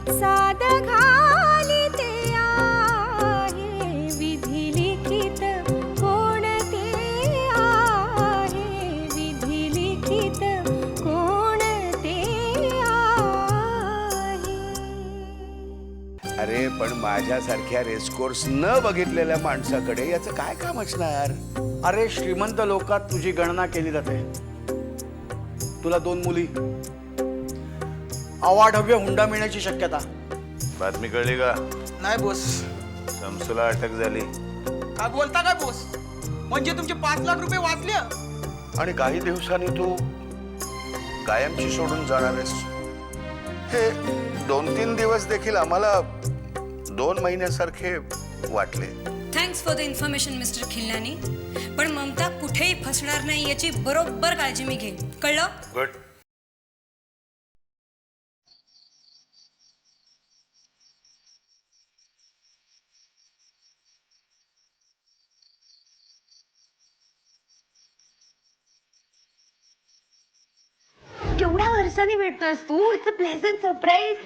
साद घालिते आहे विधी लिखित कोणते आहे विधी लिखित कोणते आहे. अरे पण माझ्यासारख्या रेसकोर्स न बघितलेल्या माणसाकडे याचं काय काम असणार? अरे श्रीमंत लोकात तुझी गणना केली जाते. तुला 2 मुली, अवाढव्य हुंडा मिळण्याची शक्यता. बातमी कळली का? नाही बोस. शमसूला अटक झाली काय बोलता काय बोस? म्हणजे तुमचे 5 लाख रुपये वाचले. आणि काही दिवसांनी तू कायमची सोडून जाणार आहेस. हे 2-3 दिवस देखील आम्हाला 2 महिन्यासारखे वाटले. Thanks for the information mister Khillani. पण ममता कुठेही फसणार नाही याची बरोबर काळजी मी घेईन, कळलं? गुड. केवढ्या वर्षांनी भेटतोयस तू? It's a pleasant surprise.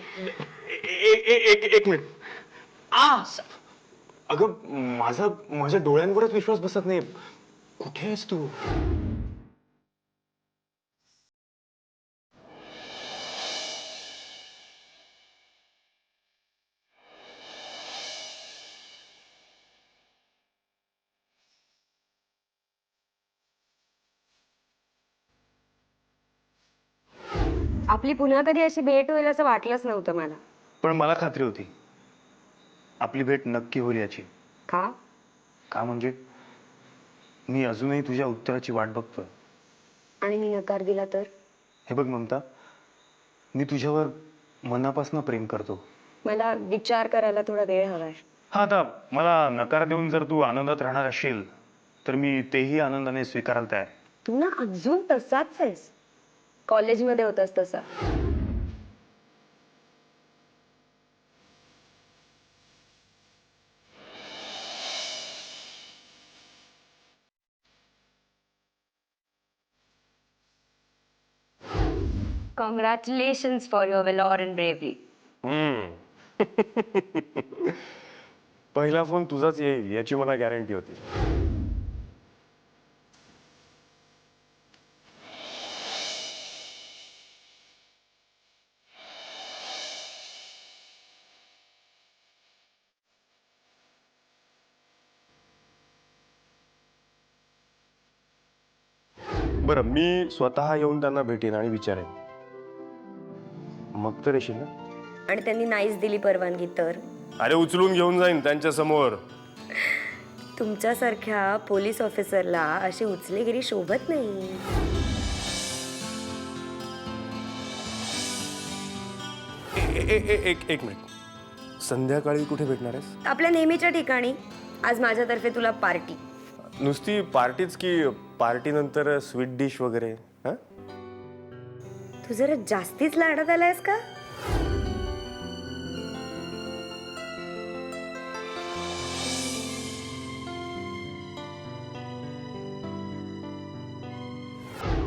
एक मिनिट. अगं माझ्या डोळ्यांवरच विश्वास बसत नाही. कुठे आहेस तू? आपली पुन्हा कधी अशी भेट होईल असं वाटलंच नव्हतं मला. पण मला खात्री होती आपली भेट नक्की होईल याची. का? का म्हणजे मी अजूनही तुझ्या उत्तराची वाट बघतोय. आणि मी नकार दिला तर? हे बघ ममता, मी तुझ्यावर मनापासून प्रेम करतो. मला विचार करायला थोडा वेळ हवाय. हा, आता मला नकार देऊन जर तू आनंदात राहणार असशील तर मी तेही आनंदाने स्वीकारायला तयार. तू ना अजून तसाच आहेस. कॉलेजमध्ये होतास तसा. Congratulations for your valor and bravery. पहिला फोन तुझाच येईल याची मला गॅरंटी होती. बरं, मी स्वतः येऊन त्यांना भेटेन आणि विचारेन. मग तर येशील ना? आणि त्यांनी नाहीच दिली परवानगी तर? अरे उचलून घेऊन जाईन त्यांच्या समोर. तुमच्यासारख्या पोलीस ऑफिसरला अशी उचलेगिरी शोभत नाही. एक मिनिट. संध्याकाळी कुठे भेटणार आहेस? आपल्या नेहमीच्या ठिकाणी. आज माझ्यातर्फे तुला पार्टी. नुसती पार्टीच की पार्टी नंतर स्वीट डिश वगैरे? हा, तू जरा जास्तीच लाडात आलायस का?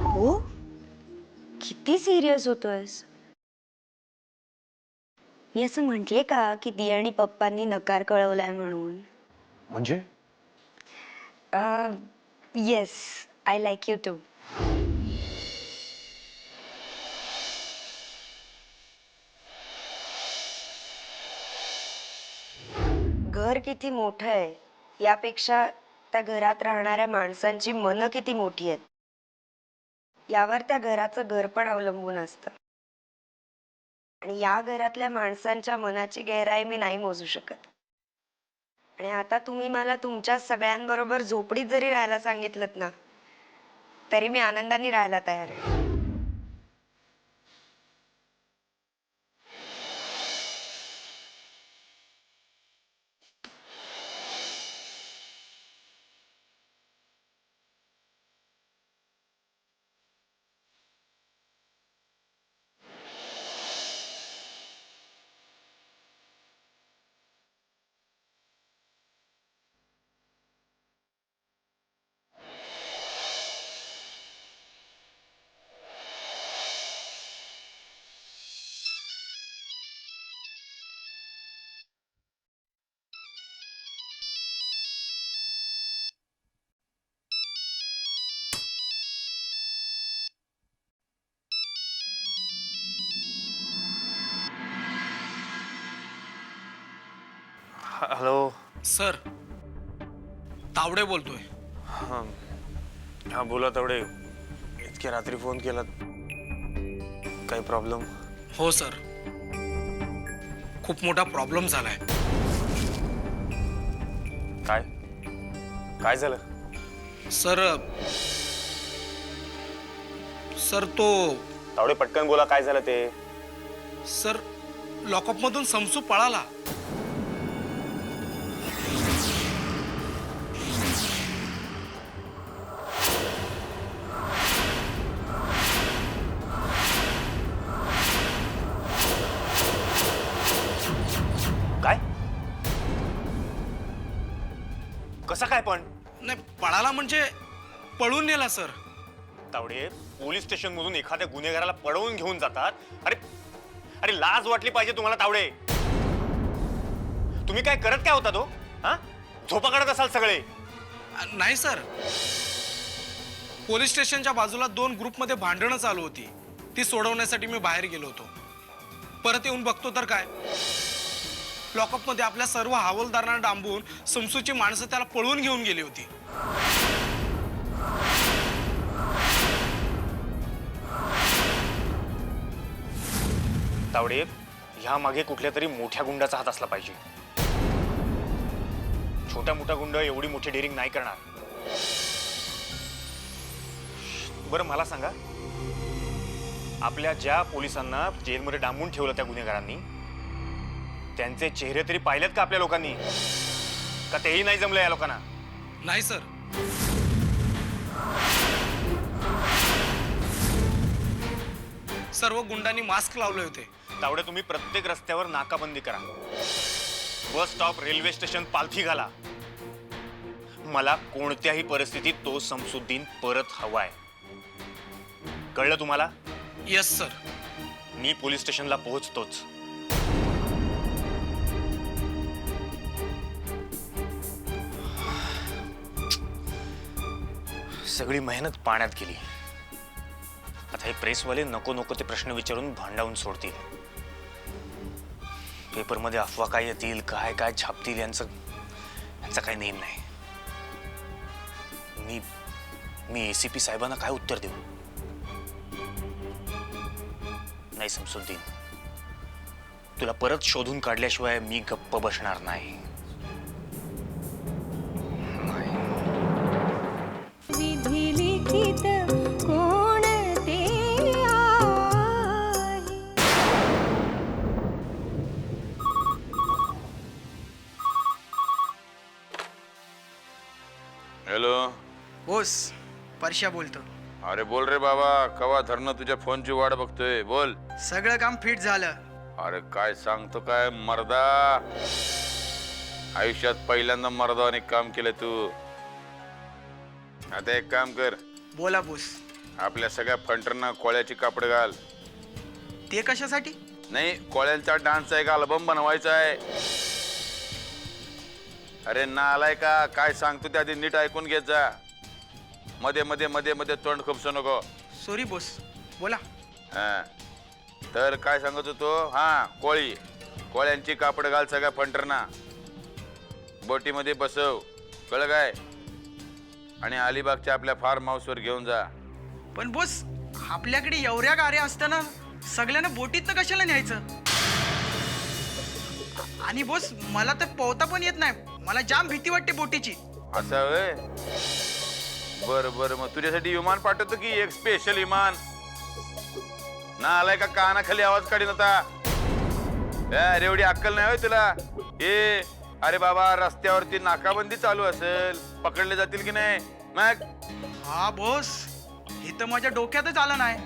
हो, किती सिरियस होतोयस? मी असं म्हटले का की दी आणि पप्पांनी नकार कळवलाय म्हणून? म्हणजे yes, I like you too. घर किती मोठं आहे यापेक्षा त्या घरात राहणाऱ्या माणसांची मनं किती मोठी आहेत यावर त्या घराचं घर पण अवलंबून असतं. आणि या घरातल्या माणसांच्या मनाची गहराई मी नाही मोजू शकत. आणि आता तुम्ही मला तुमच्या सगळ्यांबरोबर झोपडीत जरी राहायला सांगितलं ना तरी मी आनंदाने राहायला तयार आहे. हॅलो. सर, तावडे बोलतोय. हां हां बोला तावडे. इतक्या रात्री फोन केलात, काही प्रॉब्लेम? हो सर, खूप मोठा प्रॉब्लेम झालाय. काय काय झालं? सर सर तो तावडे पटकन बोला, काय झालं ते? सर, लॉकअपमधून समसू पळाला. काय? कसा काय पण? नाही, पळाला म्हणजे पळून नेला सर. तावडे, पोलीस स्टेशन मधून एखाद्या गुन्हेगाराला पळवून घेऊन जातात. अरे अरे लाज वाटली पाहिजे तुम्हाला तावडे. तुम्ही काय करत काय होता तो? हा, झोपा काढत असाल सगळे. नाही सर, पोलीस स्टेशनच्या बाजूला 2 ग्रुपमध्ये भांडणं चालू होती. ती सोडवण्यासाठी मी बाहेर गेलो होतो. परत येऊन बघतो तर काय, लॉकअपमध्ये आपल्या सर्व हवालदारांना डांबून समसूची माणसं त्याला पळवून घेऊन गेली होती. तावडे, ह्या मागे कुठल्या तरी मोठ्या गुंडाचा हात असला पाहिजे. छोटा मोठा गुंड एवढी मोठी डेअरिंग नाही करणार. बरं मला सांगा, आपल्या ज्या पोलिसांना जेलमध्ये डांबून ठेवलं त्या गुन्हेगारांनी, त्यांचे चेहरे तरी पाहिलेत का आपल्या लोकांनी? का तेही नाही जमलं या लोकांना? नाही सर. सर्व गुंडांनी मास्क लावले होते. तावडे, तुम्ही प्रत्येक रस्त्यावर नाकाबंदी करा. बस स्टॉप, रेल्वे स्टेशन, पालथी घाला. मला कोणत्याही परिस्थितीत तो समसुद्दीन परत हवाय. कळलं तुम्हाला? Yes sir. मी पोलीस स्टेशनला पोहोचतोच. सगळी मेहनत पाण्यात गेली. आता हे प्रेसवाले नको नको ते प्रश्न विचारून भांडावून सोडतील. पेपरमध्ये अफवा काय येतील, काय काय छापतील, यांचा काही नेम नाही. मी एसीपी साहेबांना काय उत्तर देऊ? नाही समसुद्दीन, तुला परत शोधून काढल्याशिवाय मी गप्प बसणार नाही. विधी लिखित कोण ते आहे. हॅलो. बोस, परश्या बोलतो. अरे बोल रे बाबा, कवा धरणं तुझ्या फोनची वाट बघतोय. बोल. सगळं काम फिट झालं. अरे काय सांगतो काय मर्दा, आयुष्यात पहिल्यांदा मर्दावाने काम केलं तू. आता एक काम कर, बोला बोस. आपल्या सगळ्या फंटरना कोळ्याची कापड घाल. ते कशासाठी? नाही, कोळ्यांचा डान्सचा एक अल्बम बनवायचा आहे. अरे ना आलाय का, काय सांगतो ते आधी नीट ऐकून घेत जा. मध्ये मध्ये मध्ये मध्ये तोंड खुपसू नको. सॉरी बोस, बोला. हा, तर काय सांगत होतो. हा, कोळ्यांची कापड घाल सगळ्या फंटरना, बोटीमध्ये बसव. कळलं काय? आणि अलिबागच्या आपल्या फार्म हाऊसवर घेऊन जा. पण बोस, आपल्याकडे एवढ्या गाड्या असताना सगळ्यांना बोटीतनं कशाला न्यायचं? आणि बोस, मला तर पोहता पण येत नाही. मला जाम भीती वाटते बोटीची. असं होय? बरं बरं, मग तुझ्यासाठी विमान पाठवतो की एक स्पेशल विमान. ना आलाय का कानाखाली आवाज काढीन आता. अरे एवढी अक्कल नाही होय तुला? अरे बाबा, रस्त्यावरती नाकाबंदी चालू असेल, पकडले जातील की नाही? मग हा बोस, हे तर माझ्या डोक्यातच आलं नाही.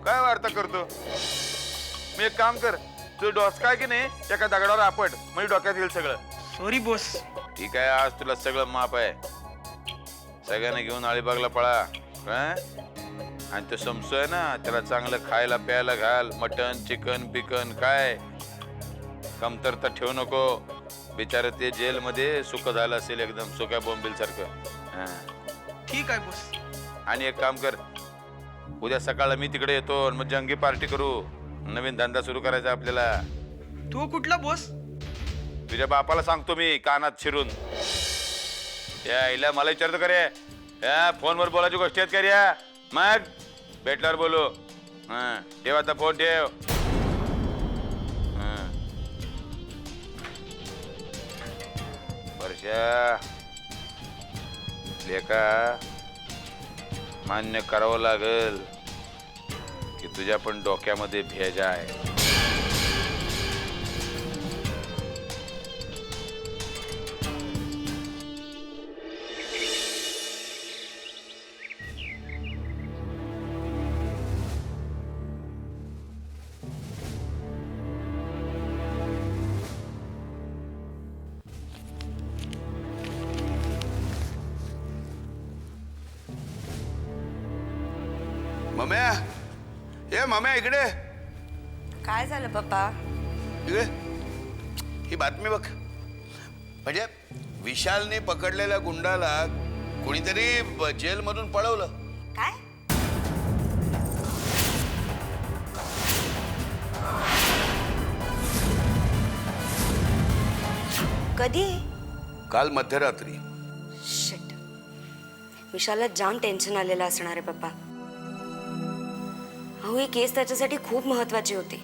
काय वार्ता करतो? मी एक काम कर, तू डोसका की नाही एका दगडावर आपट, म्हणजे डोक्यात येईल सगळं. सॉरी बोस. ठीक आहे, आज तुला सगळं माप आहे. सगळ्यांना घेऊन अलिबागला पळा. आणि तो समसू आहे ना, त्याला चांगलं खायला प्यायला घाल. मटन, चिकन, बिकन काय कमतरता ठेवू नको. बिचारे ते जेलमध्ये सुख झालं असेल एकदम, सुक्या बोंबील सारखं. ठीक आहे बोस. आणि एक काम कर, उद्या सकाळला मी तिकडे येतो, मग जंगी पार्टी करू. नवीन धंदा सुरू करायचा आपल्याला. तू कुठला बोस? तुझ्या बापाला सांगतो मी कानात शिरून. या आईला मला विचारतो का रे? या फोनवर बोलायची गोष्टी आहेत का रे? मग भेटल्यावर बोलू. हा ठेव आता फोन ठेव. वर्षा लेका मान्य करावं लागल की तुझ्या पण डोक्यामध्ये भेजा आहे. मम्या, ये मम्या इकडे. काय झालं पप्पा? इकडे ही बातमी बघ. म्हणजे विशालने पकडलेल्या गुंडाला कुणीतरी जेलमधून पळवलं. काय? कधी? काल मध्यरात्री. शिट. विशालला जाम टेन्शन आलेलं असणार आहे पप्पा. अहो ही केस त्याच्यासाठी खूप महत्वाची होती.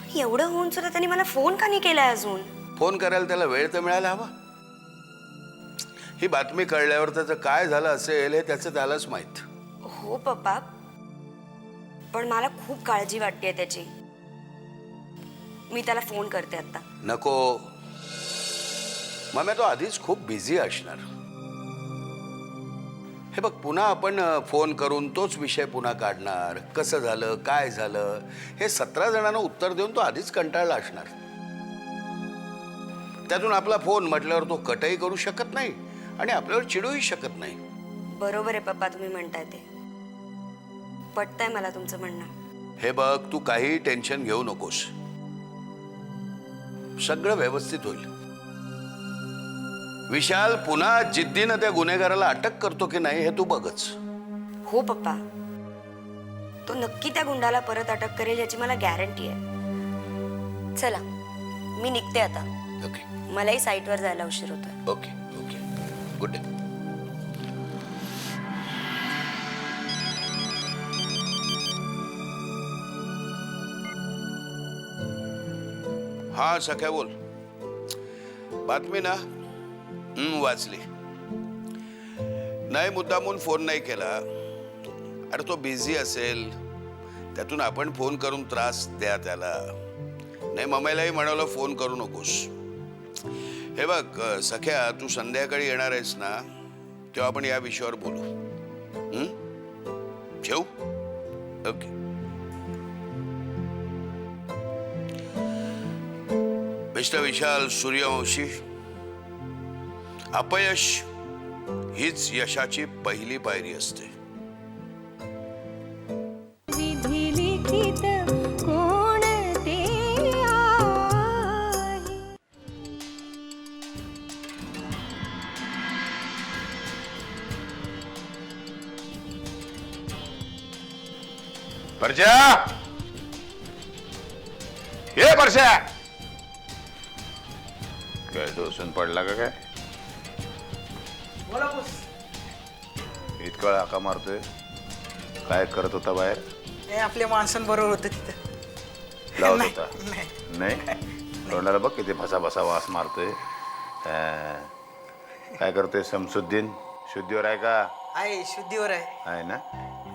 पण एवढं होऊन सुद्धा त्यांनी मला फोन का नाही केलाय अजून? फोन करायला त्याला वेळ तर मिळायला हवा. ही बातमी कळल्यावर त्याचं काय झालं असेल हे त्याचं त्यालाच माहित. हो पप्पा, पण मला खूप काळजी वाटते त्याची. मी त्याला फोन करते आता. नको मम्या, तो आधीच खूप बिझी असणार. हे बघ, पुन्हा आपण फोन करून तोच विषय पुन्हा काढणार. कसं झालं, काय झालं, हे 17 जणांना उत्तर देऊन तो आधीच कंटाळला असणार. त्यातून आपला फोन म्हटल्यावर तो कटही करू शकत नाही आणि आपल्यावर चिडूही शकत नाही. बरोबर आहे पप्पा, तुम्ही म्हणताय ते पटतंय मला तुमचं म्हणणं. हे बघ, तू काही टेन्शन घेऊ नकोस. सगळं व्यवस्थित होईल. विशाल पुन्हा जिद्दीनं त्या गुन्हेगाराला अटक करतो की नाही हे तू बघच. हो पप्पा, तो नक्की त्या गुंडाला परत अटक करेल याची मला गॅरंटी आहे. चला मी निघते आता. ओके मलाही साईटवर जायला उशीर होतोय. Okay okay, good day. हा सख्या बोल. बातमी ना वाचली. नाही मुद्दामून फोन नाही केला. अरे तो बिझी असेल, त्यातून आपण फोन करून त्रास द्या त्याला. नाही मम्मीलाही म्हणावलं फोन करू नकोस. हे बघ सख्या, तू संध्याकाळी येणार आहेस ना, तेव्हा आपण या विषयावर बोलू. ठेवू? ओके. मिस्टर विशाल सूर्यवंशी, अपयश हीच यशाची पहिली पायरी असते. विधी लिखित कोण ते आहे. परश्या, ये परश्या. काय डोसून पडला का काय? बोला बॉस. इतका हाका मारतोय. काय करत होता बाहेर? हे आपल्या माणसांबरोबर होतं तिथं. लावत नाही, होता? नाही. नाही. तोंडाला बघ किती भसा भसा वास मारतोय. काय करतोय शमसुद्दीन? शुद्धीवर आहे का? आहे, शुद्धीवर आहे. आहे ना.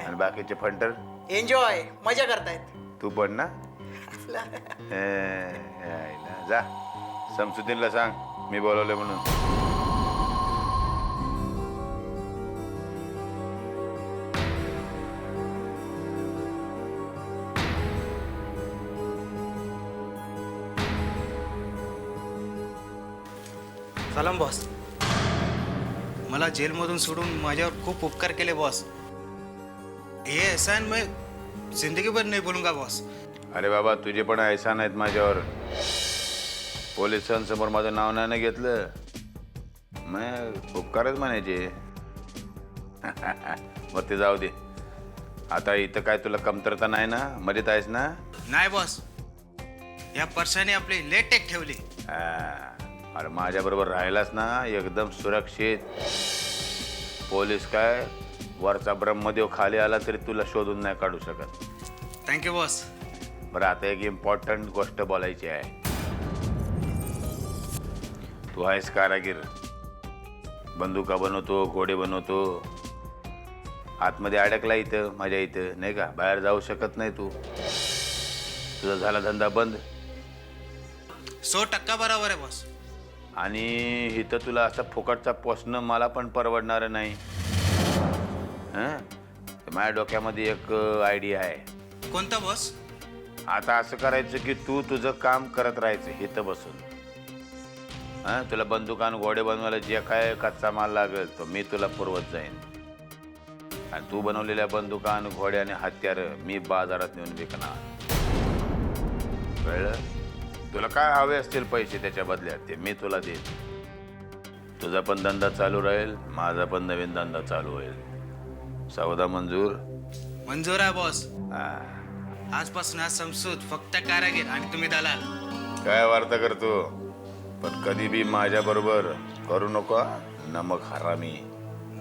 आणि बाकीचे फंटर एन्जॉय, मजा करतायत. तू पण ना. जा शमसुद्दीनला सांग मी बोलवले म्हणून. सलाम बॉस. मला जेलमधून सोडून माझ्यावर खूप उपकार केले बॉस. ये एहसान मैं जिंदगी भर नहीं बोलूंगा बॉस. अरे बाबा, तुझे पण एहसान आहेत माझ्यावर. पोलिसांसमोर माझं नाव नाही घेतलं, मग उपकारच म्हणायचे. मग ते जाऊ दे. आता इथं काय तुला कमतरता नाही ना? मजेत आहेस ना? नाही बॉस, या परशाने आपली लेटेक ठेवली. अरे माझ्या बरोबर राहिलास ना एकदम सुरक्षित. पोलीस काय वरचा ब्रह्मदेव खाली आला तरी तुला शोधून नाही काढू शकत. Thank you boss. बरं आता एक इम्पॉर्टंट गोष्ट बोलायची आहे. तू आहेस कारागीर, बंदुका बनवतो, घोडे बनवतो. आतमध्ये अडकला इथं माझ्या इथं नाही का, बाहेर जाऊ शकत नाही तू. तुझा झाला धंदा बंद. 100% बरोबर आहे बॉस. आणि इथं तुला असं फुकटचा पोसणं मला पण परवडणार नाही. हं? माझ्या डोक्यामध्ये एक आयडिया आहे. कोणता बॉस? आता असं करायचं की तू तुझं काम करत राहायचं इथं बसून. हां, तुला बंदुकान घोडे बनवायला जे काय कच्चा माल लागेल तो मी तुला पुरवत जाईन. आणि तू बनवलेल्या बंदुकान घोडे आणि हत्यार मी बाजारात नेऊन विकणार. कळलं? तुला काय हवे असतील पैसे त्याच्या बदल्यात ते मी तुला देईन. तुझा पण धंदा चालू राहील, माझा पण नवीन धंदा चालू होईल. सौदा मंजूर? मंजूर आहे बॉस. हां. आजपासून हा समसूत फक्त कारागीर आणि तुम्ही दलाल. काय वार्ता करतो, पण कधी बी माझ्या बरोबर करू नको नमक हरामी.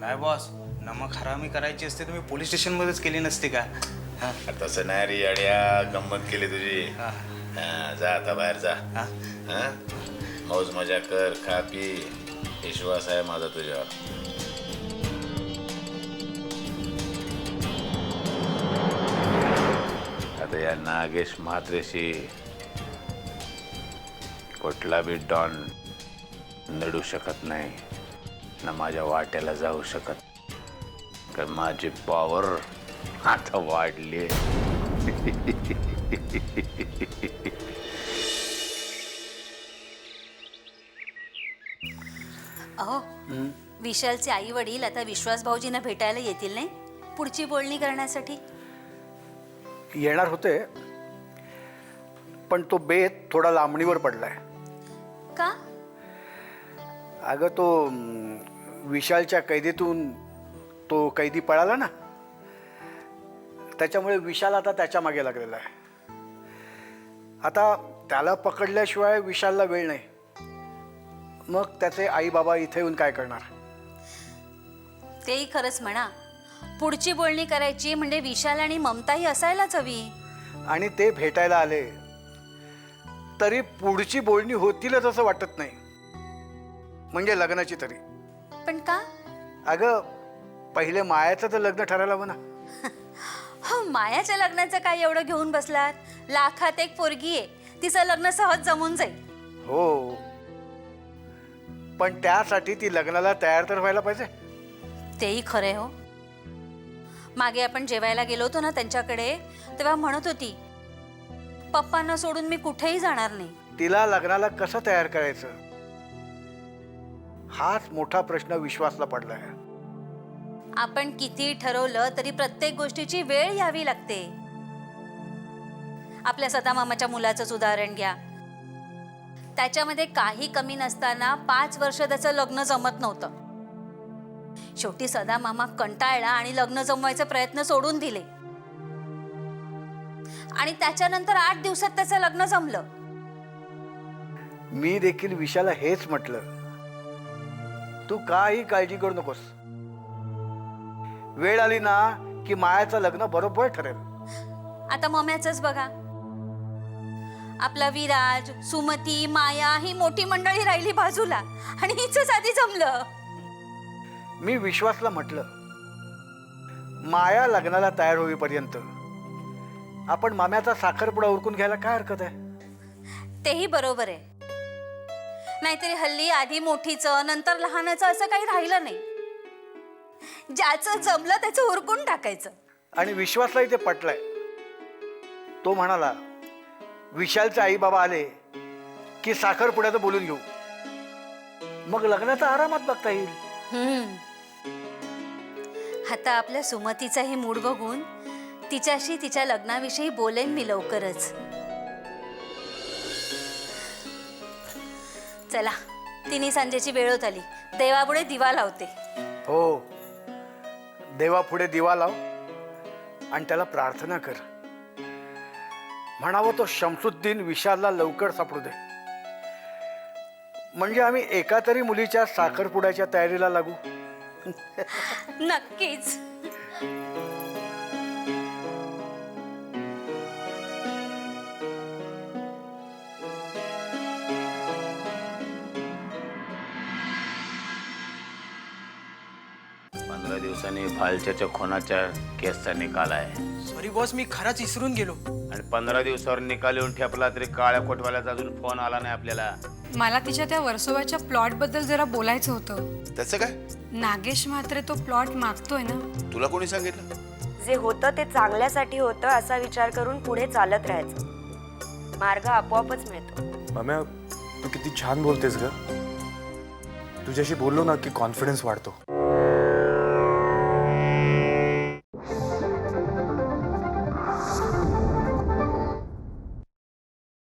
नाही बॉस, नमक हरामी करायची असते तुम्ही पोलीस स्टेशन मध्येच केली नसती का? हा. तसं नाही रे अड्या, गंमत केली तुझी. हां, जा आता बाहेर जा. हां, मौज मजा कर, खा पी. विश्वास आहे माझा तुझ्यावर. आता या नागेश म्हात्रेशी कुठला बी डॉन नडू शकत नाही ना माझ्या वाट्याला जाऊ शकत. कारण माझी पॉवर आता वाढली. अहो विशालचे आई वडील आता विश्वास भाऊजींना भेटायला येतील नाही पुढची बोलणी करण्यासाठी? येणार होते, पण तो बेत थोडा लांबणीवर पडलाय. का? अगं तो विशालच्या कैदेतून तो कैदी पळाला ना, त्याच्यामुळे विशाल आता त्याच्या मागे लागलेला आहे. आता त्याला पकडल्याशिवाय विशालला वेळ नाही. मग त्याचे आई बाबा इथे येऊन काय करणार? तेही खरंच म्हणा. पुढची बोलणी करायची म्हणजे विशाल आणि ममताही असायलाच हवी. आणि ते भेटायला आले तरी पुढची बोलणी होतीलच असं वाटत नाही. म्हणजे लग्नाची तरी. पण का? अगं पहिले मायाचं तर लग्न ठरायला हवं ना. हो, मायाच्या लग्नाचं काय एवढं घेऊन बसलात? लाखात एक पोरगी आहे, तिचं लग्न सहज जमून जाईल. हो, पण त्यासाठी ती लग्नाला तयार तर व्हायला पाहिजे. तेही खरंय हो. मागे आपण जेवायला गेलो होतो ना त्यांच्याकडे, तेव्हा म्हणत होती पप्पांना सोडून मी कुठेही जाणार नाही. तिला लग्नाला कसं तयार करायचं हाच मोठा प्रश्न विश्वासला पडलाय. आपण किती ठरवलं तरी प्रत्येक गोष्टीची वेळ यावी लागते. आपल्या सदामामाच्या मुलाचंच उदाहरण घ्या. त्याच्यामध्ये काही कमी नसताना 5 वर्ष त्याचं लग्न जमत नव्हतं. शेवटी सदामामा कंटाळला आणि लग्न जमवायचे प्रयत्न सोडून दिले. आणि त्याच्यानंतर 8 दिवसात त्याचं लग्न जमलं. मी देखील विशाला हेच म्हटलं, तू काही काळजी करू नकोस. वेळ आली ना की मायाचं लग्न बरोबर ठरेल. आता मम्याचंच बघा. आपला विराज, सुमती, माया ही मोठी मंडळी राहिली बाजूला आणि हिचंच आधी जमलं. मी विश्वासला म्हटलं माया लग्नाला तयार होईपर्यंत आपण माम्याचा साखरपुडा उरकून घ्यायला काय हरकत आहे? तेही बरोबर आहे. नाहीतरी हल्ली आधी मोठीचं नंतर लहानाचं असं काही राहिलं नाही. ज्याचं जमलं त्याचं उरकून टाकायचं. आणि विश्वासलाही ते पटलंय. तो म्हणाला विशालचे आई बाबा आले की साखरपुड्याचं बोलून घेऊ, मग लग्नाचा आरामात बघता येईल. आता आपल्या सुमतीचाही मूड बघून तिच्याशी तिच्या लग्नाविषयी बोलेन मी लवकरच. चला, तिन्ही सांजेची वेळ होत आली. देवापुढे दिवा लावते. हो, देवा पुढे दिवा लाव आणि त्याला प्रार्थना कर. म्हणावं तो शमसुद्दीन विशालला लवकर सापडू दे, म्हणजे आम्ही एका तरी मुलीच्या साखरपुड्याच्या तयारीला लागू. नक्कीच. पंधरा दिवसांनी भालच्याच्या खुनाच्या केसचा निकाल आहे सॉरी बॉस, मी खरंच विसरून गेलो. आणि 15 दिवसावर निकाल येऊन ठेपला तरी काळ्या कोटवाल्याचा अजून फोन आला नाही आपल्याला. मला तिच्या त्या वर्सोवाच्या प्लॉट बद्दल जरा बोलायचं होतं. त्याचं काय? नागेश मात्र तो प्लॉट मागतोय ना. तुला कोणी सांगितलं? जे होतं ते चांगल्यासाठी होतं असा विचार करून पुढे चालत राहायचं. मार्ग आपोआपच मिळतो. मम्या, तू किती छान बोलतेस ग. तुझ्याशी बोललो ना की कॉन्फिडन्स वाढतो.